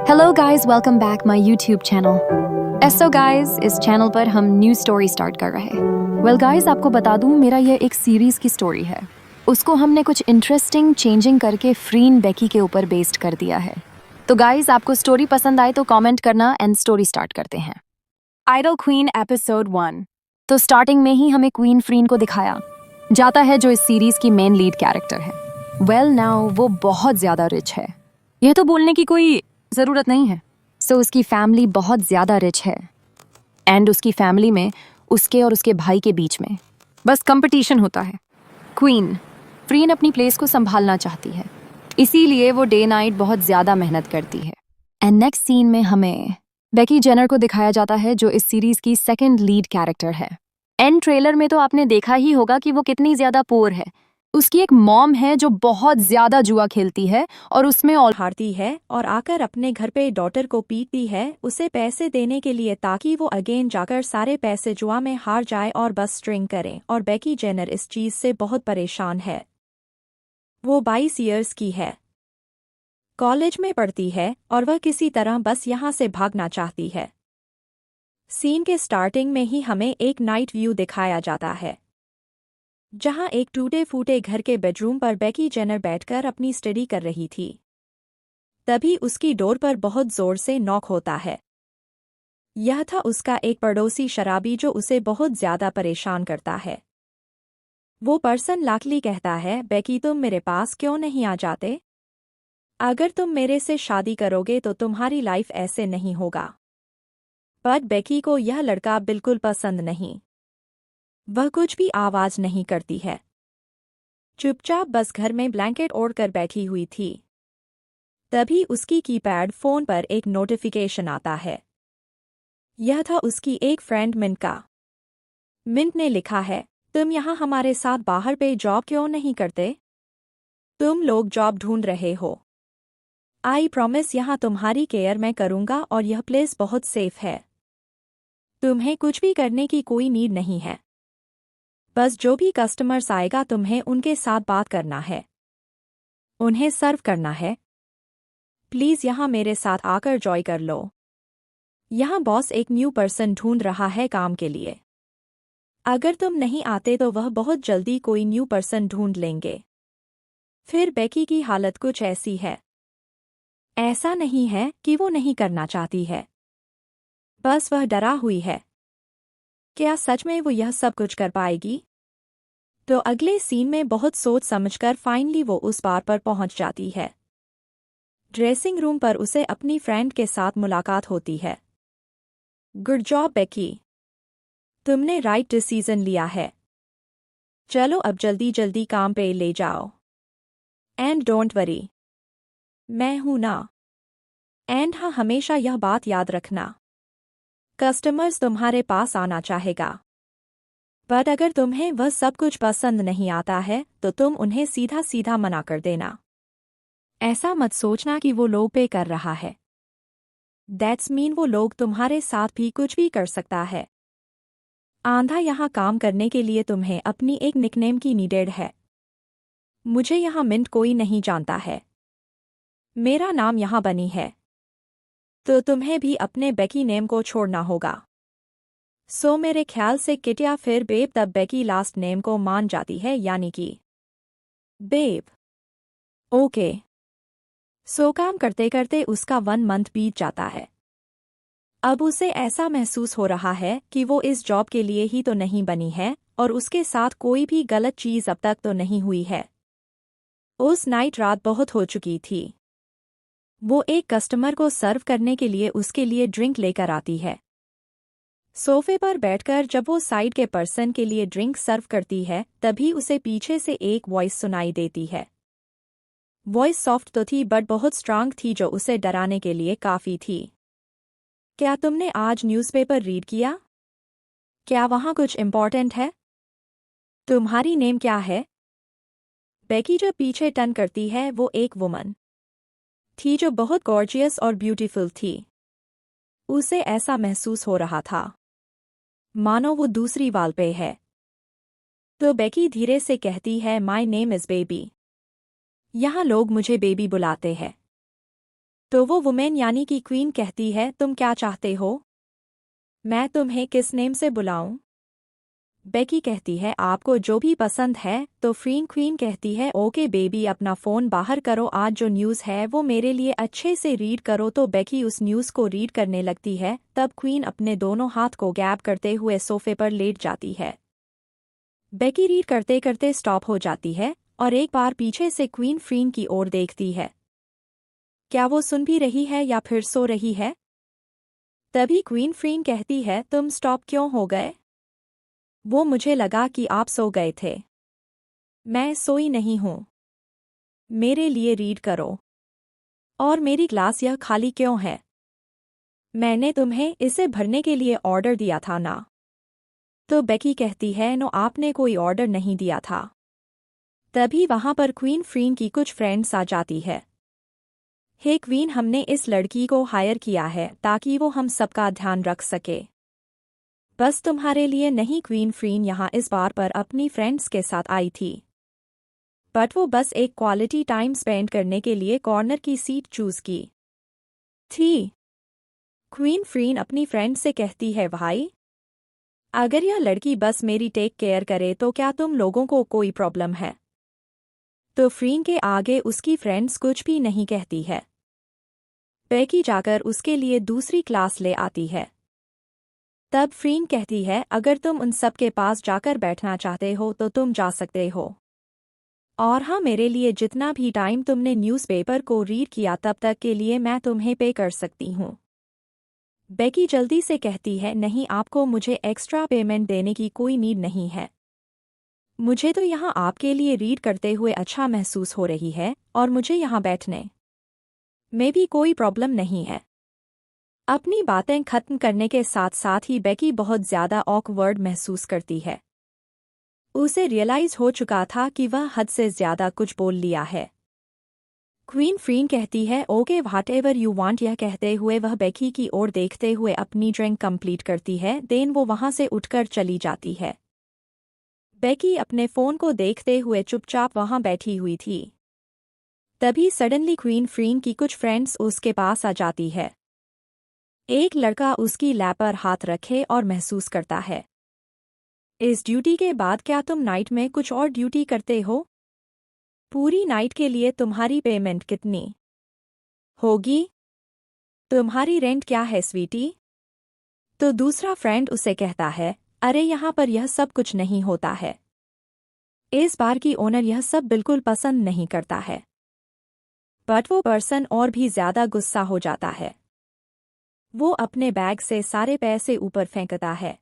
Hello guys, welcome back my YouTube channel. एसो guys, इस channel पर हम न्यू स्टोरी स्टार्ट कर रहे हैं। वेल गाइस, आपको बता दूं, मेरा ये एक सीरीज की स्टोरी है। उसको हमने कुछ इंटरेस्टिंग चेंजिंग करके फ्रीन बेकी के ऊपर बेस्ड कर दिया है। तो गाइस, आपको स्टोरी पसंद आए तो कमेंट करना एंड स्टोरी स्टार्ट करते हैं। Idle queen episode 1। तो स्टार्टिंग में ही हमें क्वीन फ्रीन को दिखाया जाता है, जो इस सीरीज की मेन लीड कैरेक्टर है। वेल नाउ वो बहुत ज्यादा रिच है, यह तो बोलने की कोई जरूरत नहीं है। सो उसकी फैमिली बहुत ज्यादा रिच है एंड उसकी फैमिली में उसके और उसके भाई के बीच में बस कंपटीशन होता है। क्वीन फ्रीन अपनी प्लेस को संभालना चाहती है, इसीलिए वो डे नाइट बहुत ज्यादा मेहनत करती है। एंड नेक्स्ट सीन में हमें बेकी जेनर को दिखाया जाता है, जो इस सीरीज की सेकंड लीड कैरेक्टर है। एंड ट्रेलर में तो आपने देखा ही होगा कि वो कितनी ज्यादा पुअर है। उसकी एक मॉम है जो बहुत ज्यादा जुआ खेलती है और उसमें हारती है और आकर अपने घर पे डॉटर को पीटती है उसे पैसे देने के लिए, ताकि वो अगेन जाकर सारे पैसे जुआ में हार जाए और बस स्ट्रिंग करे। और बेकी जेनर इस चीज से बहुत परेशान है। वो 22 ईयर्स की है, कॉलेज में पढ़ती है और वह किसी तरह बस यहाँ से भागना चाहती है। सीन के स्टार्टिंग में ही हमें एक नाइट व्यू दिखाया जाता है, जहां एक टूटे फूटे घर के बेडरूम पर बेकी जेनर बैठकर अपनी स्टडी कर रही थी। तभी उसकी डोर पर बहुत जोर से नॉक होता है। यह था उसका एक पड़ोसी शराबी, जो उसे बहुत ज्यादा परेशान करता है। वो पर्सन लाकली कहता है, बेकी तुम मेरे पास क्यों नहीं आ जाते? अगर तुम मेरे से शादी करोगे तो तुम्हारी लाइफ ऐसे नहीं होगा। पर बेकी को यह लड़का बिल्कुल पसंद नहीं। वह कुछ भी आवाज नहीं करती है, चुपचाप बस घर में ब्लैंकेट ओढ़कर बैठी हुई थी। तभी उसकी कीपैड फोन पर एक नोटिफिकेशन आता है। यह था उसकी एक फ्रेंड मिंट का। मिंट ने लिखा है, तुम यहाँ हमारे साथ बाहर पे जॉब क्यों नहीं करते? तुम लोग जॉब ढूंढ रहे हो। आई प्रॉमिस यहाँ तुम्हारी केयर मैं करूँगा और यह प्लेस बहुत सेफ है। तुम्हें कुछ भी करने की कोई नीड नहीं है। बस जो भी कस्टमर्स आएगा तुम्हें उनके साथ बात करना है, उन्हें सर्व करना है। प्लीज यहाँ मेरे साथ आकर जॉय कर लो। यहाँ बॉस एक न्यू पर्सन ढूंढ रहा है काम के लिए। अगर तुम नहीं आते तो वह बहुत जल्दी कोई न्यू पर्सन ढूंढ लेंगे। फिर बेकी की हालत कुछ ऐसी है। ऐसा नहीं है कि वो नहीं करना चाहती है, बस वह डरा हुई है। क्या सच में वो यह सब कुछ कर पाएगी? तो अगले सीन में बहुत सोच समझकर फाइनली वो उस बार पर पहुंच जाती है। ड्रेसिंग रूम पर उसे अपनी फ्रेंड के साथ मुलाकात होती है। गुड जॉब बेकी, तुमने राइट डिसीजन लिया है। चलो अब जल्दी जल्दी काम पे ले जाओ। एंड डोंट वरी, मैं हूं ना। एंड हाँ, हमेशा यह बात याद रखना, कस्टमर्स तुम्हारे पास आना चाहेगा, बट अगर तुम्हें वह सब कुछ पसंद नहीं आता है तो तुम उन्हें सीधा सीधा मना कर देना। ऐसा मत सोचना कि वो लोग पे कर रहा है। दैट्स मीन वो लोग तुम्हारे साथ भी कुछ भी कर सकता है। आंधा यहाँ काम करने के लिए तुम्हें अपनी एक निकनेम की नीडेड है। मुझे यहाँ मिंट कोई नहीं जानता है, मेरा नाम यहाँ बनी है, तो तुम्हें भी अपने बेकी नेम को छोड़ना होगा। सो मेरे ख्याल से किट या फिर बेब, तब बेकी लास्ट नेम को मान जाती है, यानी कि बेब। ओके। सो काम करते करते उसका 1 मंथ बीत जाता है। अब उसे ऐसा महसूस हो रहा है कि वो इस जॉब के लिए ही तो नहीं बनी है और उसके साथ कोई भी गलत चीज अब तक तो नहीं हुई है। उस नाइट रात बहुत हो चुकी थी। वो एक कस्टमर को सर्व करने के लिए उसके लिए ड्रिंक लेकर आती है। सोफे पर बैठकर जब वो साइड के पर्सन के लिए ड्रिंक सर्व करती है, तभी उसे पीछे से एक वॉइस सुनाई देती है। वॉइस सॉफ्ट तो थी बट बहुत स्ट्रांग थी, जो उसे डराने के लिए काफी थी। क्या तुमने आज न्यूज़पेपर रीड किया? क्या वहाँ कुछ इम्पोर्टेंट है? तुम्हारी नेम क्या है? बेकी जो पीछे टर्न करती है, वो एक वुमन थी जो बहुत गॉर्जियस और ब्यूटीफुल थी। उसे ऐसा महसूस हो रहा था मानो वो दूसरी वाल पे है। तो बेकी धीरे से कहती है, माई नेम इज बेबी। यहाँ लोग मुझे बेबी बुलाते हैं। तो वो वुमेन यानी कि क्वीन कहती है, तुम क्या चाहते हो? मैं तुम्हें किस नेम से बुलाऊं? बेकी कहती है, आपको जो भी पसंद है। तो क्वीन कहती है, ओके बेबी, अपना फ़ोन बाहर करो, आज जो न्यूज़ है वो मेरे लिए अच्छे से रीड करो। तो बेकी उस न्यूज़ को रीड करने लगती है। तब क्वीन अपने दोनों हाथ को गैप करते हुए सोफे पर लेट जाती है। बेकी रीड करते करते स्टॉप हो जाती है और एक बार पीछे से क्वीन की ओर देखती है। क्या वो सुन भी रही है या फिर सो रही है? तभी क्वीन कहती है, तुम स्टॉप क्यों हो गए? वो मुझे लगा कि आप सो गए थे। मैं सोई नहीं हूँ। मेरे लिए रीड करो। और मेरी ग्लास यह खाली क्यों है? मैंने तुम्हें इसे भरने के लिए ऑर्डर दिया था ना? तो बेकी कहती है, नो, आपने कोई ऑर्डर नहीं दिया था। तभी वहां पर क्वीन की कुछ फ्रेंड्स आ जाती है। हे क्वीन, हमने इस लड़की को हायर किया है ताकि वो हम सबका ध्यान रख सके। बस तुम्हारे लिए नहीं। क्वीन यहाँ इस बार पर अपनी फ्रेंड्स के साथ आई थी, बट वो बस एक क्वालिटी टाइम स्पेंड करने के लिए कॉर्नर की सीट चूज की थी। क्वीन अपनी फ्रेंड से कहती है, भाई, अगर यह लड़की बस मेरी टेक केयर करे तो क्या तुम लोगों को कोई प्रॉब्लम है? तो फ्रीन के आगे उसकी फ्रेंड्स कुछ भी नहीं कहती है। बेकी जाकर उसके लिए दूसरी क्लास ले आती है। तब फ्रीन कहती है, अगर तुम उन सब के पास जाकर बैठना चाहते हो तो तुम जा सकते हो। और हाँ, मेरे लिए जितना भी टाइम तुमने न्यूज़पेपर को रीड किया तब तक के लिए मैं तुम्हें पे कर सकती हूँ। बेकी जल्दी से कहती है, नहीं, आपको मुझे एक्स्ट्रा पेमेंट देने की कोई नीड नहीं है। मुझे तो यहाँ आपके लिए रीड करते हुए अच्छा महसूस हो रही है और मुझे यहाँ बैठने में भी कोई प्रॉब्लम नहीं है। अपनी बातें खत्म करने के साथ साथ ही बेकी बहुत ज़्यादा ऑकवर्ड महसूस करती है। उसे रियलाइज हो चुका था कि वह हद से ज़्यादा कुछ बोल लिया है। क्वीन कहती है, okay, what ever you want. यह कहते हुए वह बेकी की ओर देखते हुए अपनी ड्रिंक कंप्लीट करती है। देन वो वहां से उठकर चली जाती है। बेकी अपने फ़ोन को देखते हुए चुपचाप वहां बैठी हुई थी। तभी सडनली क्वीन की कुछ फ्रेंड्स उसके पास आ जाती है। एक लड़का उसकी लैप पर हाथ रखे और महसूस करता है, इस ड्यूटी के बाद क्या तुम नाइट में कुछ और ड्यूटी करते हो? पूरी नाइट के लिए तुम्हारी पेमेंट कितनी होगी? तुम्हारी रेंट क्या है स्वीटी? तो दूसरा फ्रेंड उसे कहता है, अरे यहाँ पर यह सब कुछ नहीं होता है। इस बार की ओनर यह सब बिल्कुल पसंद नहीं करता है। बट वो पर्सन और भी ज्यादा गुस्सा हो जाता है। वो अपने बैग से सारे पैसे ऊपर फेंकता है।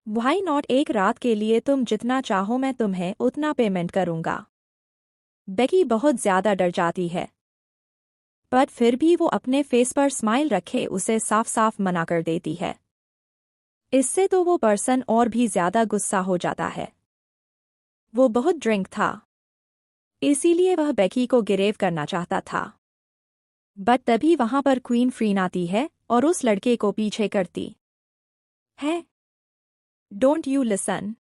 व्हाई नॉट, एक रात के लिए तुम जितना चाहो मैं तुम्हें उतना पेमेंट करूंगा। बेकी बहुत ज्यादा डर जाती है, बट फिर भी वो अपने फेस पर स्माइल रखे उसे साफ साफ मना कर देती है। इससे तो वो पर्सन और भी ज्यादा गुस्सा हो जाता है। वो बहुत ड्रिंक था, इसीलिए वह बेकी को गिरेव करना चाहता था। बट तभी वहां पर क्वीन आती है और उस लड़के को पीछे करती है। डोंट यू लिसन,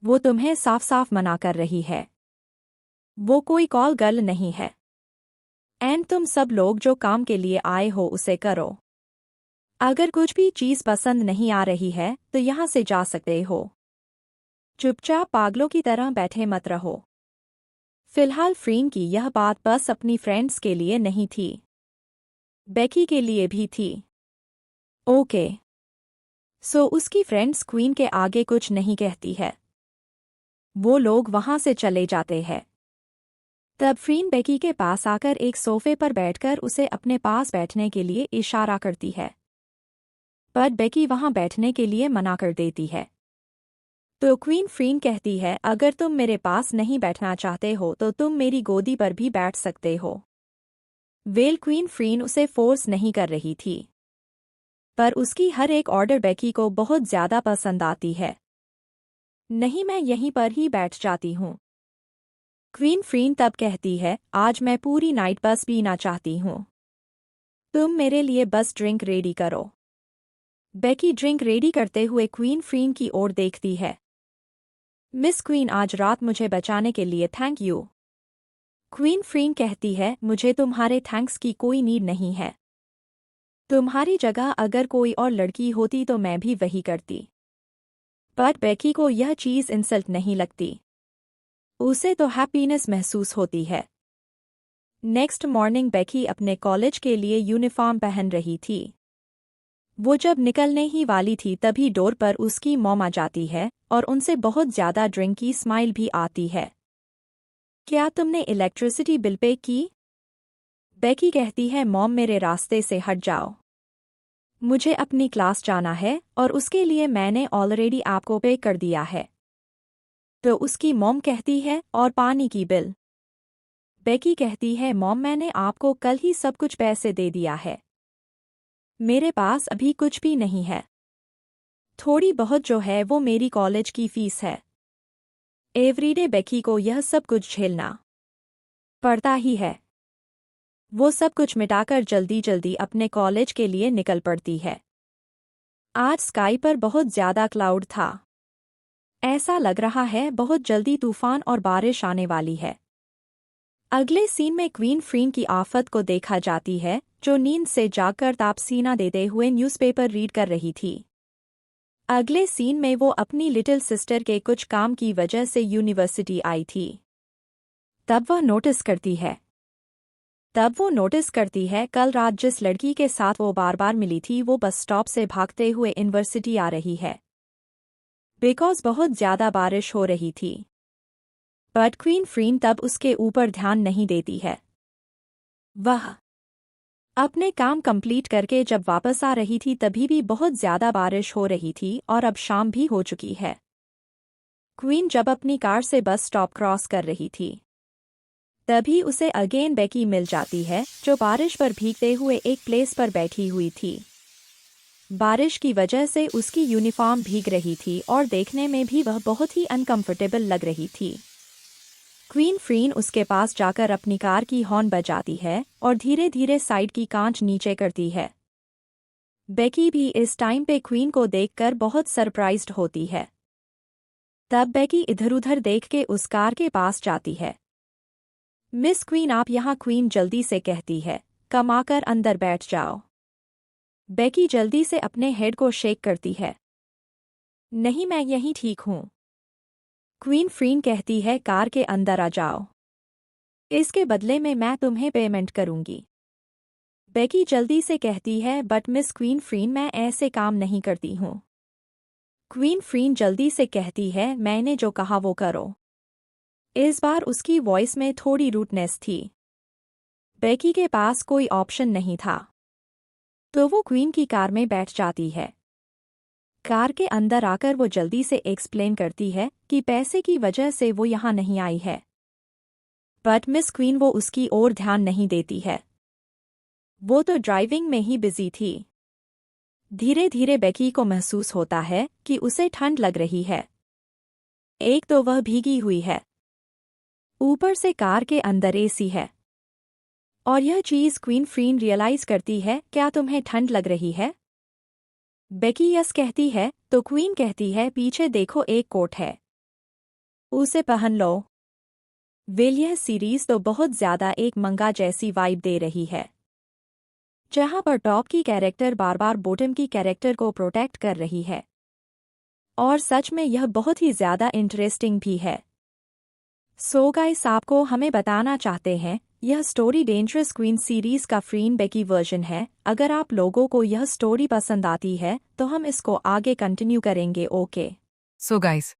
वो तुम्हें साफ साफ मना कर रही है। वो कोई कॉल गर्ल नहीं है। एंड तुम सब लोग जो काम के लिए आए हो उसे करो। अगर कुछ भी चीज़ पसंद नहीं आ रही है तो यहाँ से जा सकते हो। चुपचाप पागलों की तरह बैठे मत रहो। फिलहाल फ्रीन की यह बात बस अपनी फ्रेंड्स के लिए नहीं थी, बेकी के लिए भी थी। ओके, सो उसकी फ्रेंड्स क्वीन के आगे कुछ नहीं कहती है। वो लोग वहां से चले जाते हैं। तब फ्रीन बेकी के पास आकर एक सोफे पर बैठकर उसे अपने पास बैठने के लिए इशारा करती है, पर बेकी वहां बैठने के लिए मना कर देती है। तो क्वीन कहती है, अगर तुम मेरे पास नहीं बैठना चाहते हो तो तुम मेरी गोदी पर भी बैठ सकते हो। वेल, क्वीन उसे फोर्स नहीं कर रही थी, पर उसकी हर एक ऑर्डर बेकी को बहुत ज्यादा पसंद आती है। नहीं, मैं यहीं पर ही बैठ जाती हूँ। क्वीन तब कहती है, आज मैं पूरी नाइट बस पीना चाहती हूँ। तुम मेरे लिए बस ड्रिंक रेडी करो। बेकी ड्रिंक रेडी करते हुए क्वीन की ओर देखती है। मिस क्वीन, आज रात मुझे बचाने के लिए थैंक यू। क्वीन फ्रीन कहती है, मुझे तुम्हारे थैंक्स की कोई नीड नहीं है। तुम्हारी जगह अगर कोई और लड़की होती तो मैं भी वही करती। पर बेकी को यह चीज़ इंसल्ट नहीं लगती। उसे तो हैप्पीनेस महसूस होती है। नेक्स्ट मॉर्निंग बेकी अपने कॉलेज के लिए यूनिफॉर्म पहन रही थी। वो जब निकलने ही वाली थी तभी डोर पर उसकी मॉम आ जाती है और उनसे बहुत ज़्यादा ड्रिंक की स्माइल भी आती है। क्या तुमने इलेक्ट्रिसिटी बिल पे की? बेकी कहती है, मॉम मेरे रास्ते से हट जाओ। मुझे अपनी क्लास जाना है और उसके लिए मैंने ऑलरेडी आपको पे कर दिया है। तो उसकी मॉम कहती है, और पानी की बिल? बेकी कहती है, मॉम मैंने आपको कल ही सब कुछ पैसे दे दिया है। मेरे पास अभी कुछ भी नहीं है। थोड़ी बहुत जो है वो मेरी कॉलेज की फीस है। एवरीडे बेकी को यह सब कुछ झेलना पड़ता ही है। वो सब कुछ मिटाकर जल्दी जल्दी अपने कॉलेज के लिए निकल पड़ती है। आज स्काई पर बहुत ज़्यादा क्लाउड था। ऐसा लग रहा है बहुत जल्दी तूफान और बारिश आने वाली है। अगले सीन में क्वीन फ्रीन की आफत को देखा जाती है, जो नींद से जागकर तापसीना देते हुए न्यूज़पेपर रीड कर रही थी। अगले सीन में वो अपनी लिटिल सिस्टर के कुछ काम की वजह से यूनिवर्सिटी आई थी। तब वो नोटिस करती है कल रात जिस लड़की के साथ वो बार बार मिली थी वो बस स्टॉप से भागते हुए यूनिवर्सिटी आ रही है। बिकॉज बहुत ज़्यादा बारिश हो रही थी। बट क्वीन फ्रीन तब उसके ऊपर ध्यान नहीं देती है। वह अपने काम कंप्लीट करके जब वापस आ रही थी तभी भी बहुत ज़्यादा बारिश हो रही थी और अब शाम भी हो चुकी है। क्वीन जब अपनी कार से बस स्टॉप क्रॉस कर रही थी तभी उसे अगेन बेकी मिल जाती है, जो बारिश पर भीगते हुए एक प्लेस पर बैठी हुई थी। बारिश की वजह से उसकी यूनिफॉर्म भीग रही थी और देखने में भी वह बहुत ही अनकंफर्टेबल लग रही थी। क्वीन फ्रीन उसके पास जाकर अपनी कार की हॉर्न बजाती है और धीरे धीरे साइड की कांच नीचे करती है। बेकी भी इस टाइम पे क्वीन को देखकर बहुत सरप्राइज्ड होती है। तब बेकी इधर-उधर देख के उस कार के पास जाती है। मिस क्वीन आप यहाँ? क्वीन जल्दी से कहती है, कम आकर अंदर बैठ जाओ। बेकी जल्दी से अपने हेड को शेक करती है। नहीं, मैं यहीं ठीक हूँ। क्वीन फ्रीन कहती है, कार के अंदर आ जाओ। इसके बदले में मैं तुम्हें पेमेंट करूंगी। बेकी जल्दी से कहती है, बट मिस क्वीन फ्रीन मैं ऐसे काम नहीं करती हूँ। क्वीन फ्रीन जल्दी से कहती है, मैंने जो कहा वो करो। इस बार उसकी वॉइस में थोड़ी रूडनेस थी। बेकी के पास कोई ऑप्शन नहीं था, तो वो क्वीन की कार में बैठ जाती है। कार के अंदर आकर वो जल्दी से एक्सप्लेन करती है कि पैसे की वजह से वो यहाँ नहीं आई है। बट मिस क्वीन वो उसकी ओर ध्यान नहीं देती है। वो तो ड्राइविंग में ही बिजी थी। धीरे धीरे बेकी को महसूस होता है कि उसे ठंड लग रही है। एक तो वह भीगी हुई है, ऊपर से कार के अंदर एसी है। और यह चीज़ क्वीन फ्रीन रियलाइज करती है, क्या तुम्हें ठंड लग रही है? बेकी यस कहती है, तो क्वीन कहती है, पीछे देखो एक कोट है, उसे पहन लो। वेल यह सीरीज तो बहुत ज़्यादा एक मंगा जैसी वाइब दे रही है, जहाँ पर टॉप की कैरेक्टर बार बार बॉटम की कैरेक्टर को प्रोटेक्ट कर रही है। और सच में यह बहुत ही ज़्यादा इंटरेस्टिंग भी है। सो गाइस आपको हमें बताना चाहते हैं, यह स्टोरी डेंजरस क्वीन सीरीज का फ्रीन बेकी वर्जन है। अगर आप लोगों को यह स्टोरी पसंद आती है तो हम इसको आगे कंटिन्यू करेंगे। ओके सो गाइस,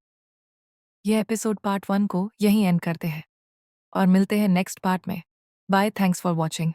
ये एपिसोड पार्ट 1 को यहीं एंड करते हैं और मिलते हैं नेक्स्ट पार्ट में। Bye, thanks for watching.